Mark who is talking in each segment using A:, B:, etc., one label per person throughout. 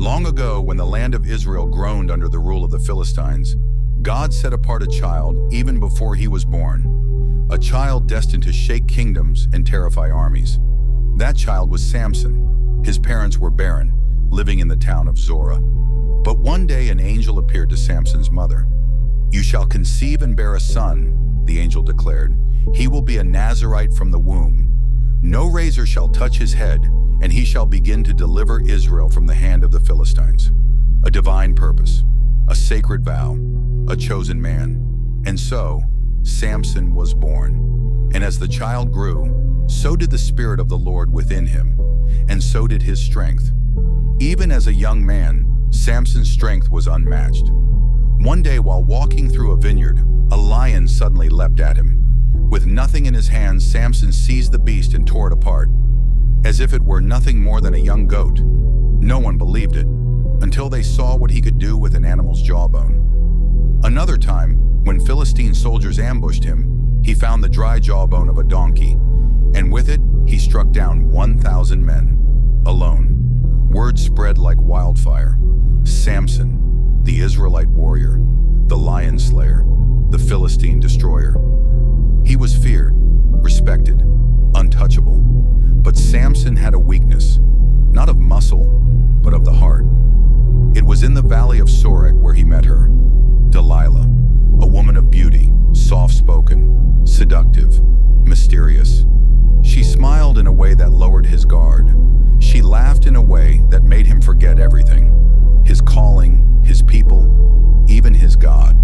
A: Long ago, when the land of Israel groaned under the rule of the Philistines, God set apart a child even before he was born, a child destined to shake kingdoms and terrify armies. That child was Samson. His parents were barren, living in the town of Zorah. But one day an angel appeared to Samson's mother. "You shall conceive and bear a son," the angel declared. "He will be a Nazirite from the womb. No razor shall touch his head, and he shall begin to deliver Israel from the hand of the Philistines." A divine purpose, a sacred vow, a chosen man. And so, Samson was born. And as the child grew, so did the Spirit of the Lord within him, and so did his strength. Even as a young man, Samson's strength was unmatched. One day while walking through a vineyard, a lion suddenly leapt at him. With nothing in his hands, Samson seized the beast and tore it apart, as if it were nothing more than a young goat. No one believed it, until they saw what he could do with an animal's jawbone. Another time, when Philistine soldiers ambushed him, he found the dry jawbone of a donkey, and with it, he struck down 1,000 men, alone. Word spread like wildfire. Samson, the Israelite warrior, the lion slayer, the Philistine destroyer. He was feared, respected, untouchable. But Samson had a weakness, not of muscle, but of the heart. It was in the valley of Sorek where he met her, Delilah, a woman of beauty, soft-spoken, seductive, mysterious. She smiled in a way that lowered his guard. She laughed in a way that made him forget everything. His calling, his people, even his God.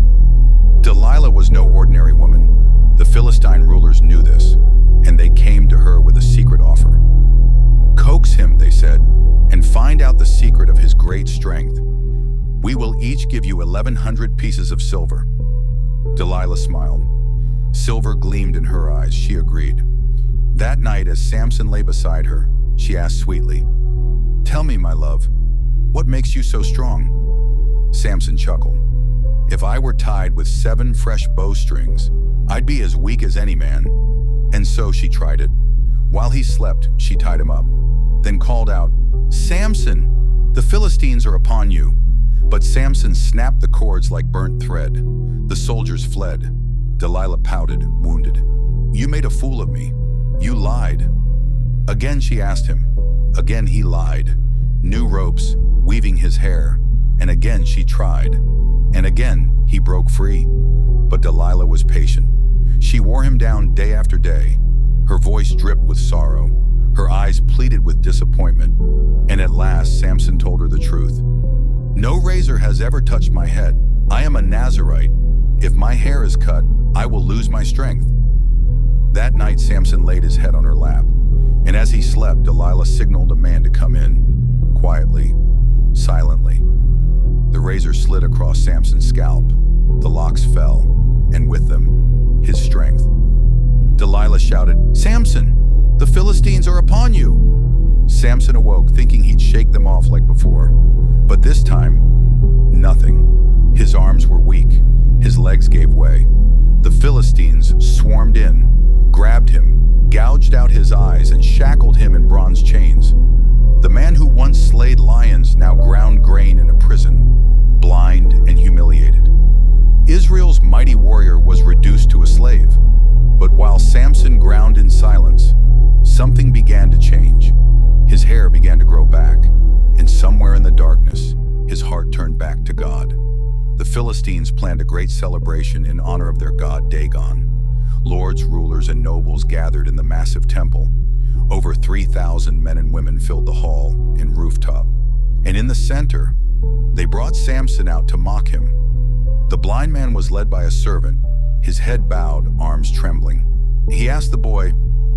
A: Delilah was no ordinary woman. The Philistine rulers knew this, and they came to her with a secret offer. "Coax him," they said, "and find out the secret of his great strength. We will each give you 1,100 pieces of silver." Delilah smiled. Silver gleamed in her eyes. She agreed. That night, as Samson lay beside her, she asked sweetly, "Tell me, my love, what makes you so strong?" Samson chuckled. "If I were tied with 7 fresh bowstrings, I'd be as weak as any man." And so she tried it. While he slept, she tied him up, then called out, "Samson, the Philistines are upon you." But Samson snapped the cords like burnt thread. The soldiers fled. Delilah pouted, wounded. "You made a fool of me. You lied." Again she asked him. Again he lied. New ropes, weaving his hair. And again she tried. And again he broke free. But Delilah was patient. She wore him down day after day. Her voice dripped with sorrow. Her eyes pleaded with disappointment. And at last, Samson told her the truth. "No razor has ever touched my head. I am a Nazirite. If my hair is cut, I will lose my strength." That night, Samson laid his head on her lap. And as he slept, Delilah signaled a man to come in, quietly, silently. The razor slid across Samson's scalp. The locks fell, and with them, his strength. Delilah shouted, "Samson, the Philistines are upon you!" Samson awoke, thinking he'd shake them off like before. But this time, nothing. His arms were weak. His legs gave way. The Philistines swarmed in, grabbed him, gouged out his eyes, and shackled him in bronze chains. The man who once slayed lions now ground grain in a prison, blind and humiliated. Israel's mighty warrior was reduced to a slave. But while Samson ground in silence, something began to change. His hair began to grow back, and somewhere in the darkness, his heart turned back to God. The Philistines planned a great celebration in honor of their god Dagon. Lords, rulers, and nobles gathered in the massive temple. Over 3,000 men and women filled the hall and rooftop. And in the center, they brought Samson out to mock him. The blind man was led by a servant, his head bowed, arms trembling. He asked the boy,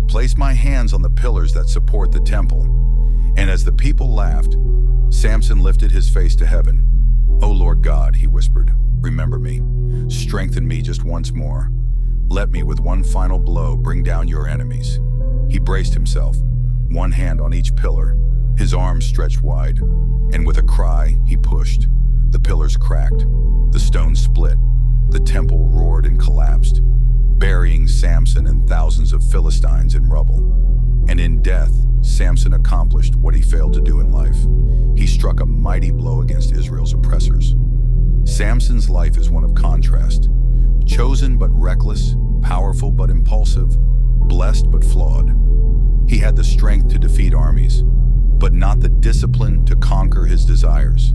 A: "Place my hands on the pillars that support the temple." And as the people laughed, Samson lifted his face to heaven. "O Lord God," he whispered, "remember me. Strengthen me just once more. Let me with one final blow bring down your enemies." He braced himself, one hand on each pillar, his arms stretched wide, and with a cry, he pushed. The pillars cracked, the stones split, the temple roared and collapsed, burying Samson and thousands of Philistines in rubble. And in death, Samson accomplished what he failed to do in life. He struck a mighty blow against Israel's oppressors. Samson's life is one of contrast. Chosen but reckless, powerful but impulsive, blessed but flawed. He had the strength to defeat armies, but not the discipline to conquer his desires.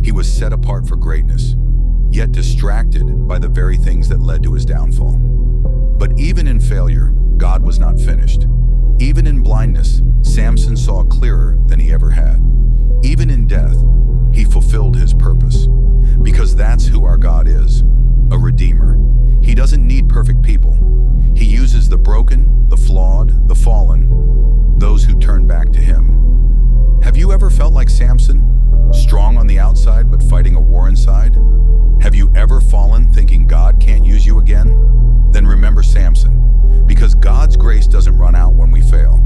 A: He was set apart for greatness, yet distracted by the very things that led to his downfall. But even in failure, God was not finished. Even in blindness, Samson saw clearer than he ever had. Even in death, he fulfilled his purpose. Because that's who our God is, a redeemer. He doesn't need perfect people. He uses the broken, the flawed, the fallen, those who turn back to him. Have you ever felt like Samson? Strong on the outside but fighting a war inside? Have you ever fallen thinking God can't use you again? Then remember Samson, because God's grace doesn't run out when we fail.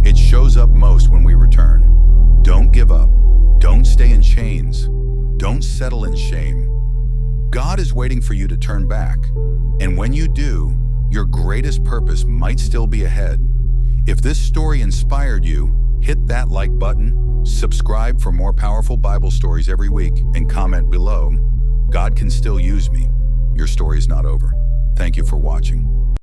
A: It shows up most when we return. Don't give up. Don't stay in chains. Don't settle in shame. God is waiting for you to turn back. And when you do, your greatest purpose might still be ahead. If this story inspired you, hit that like button, subscribe for more powerful Bible stories every week, and comment below. God can still use me. Your story is not over. Thank you for watching.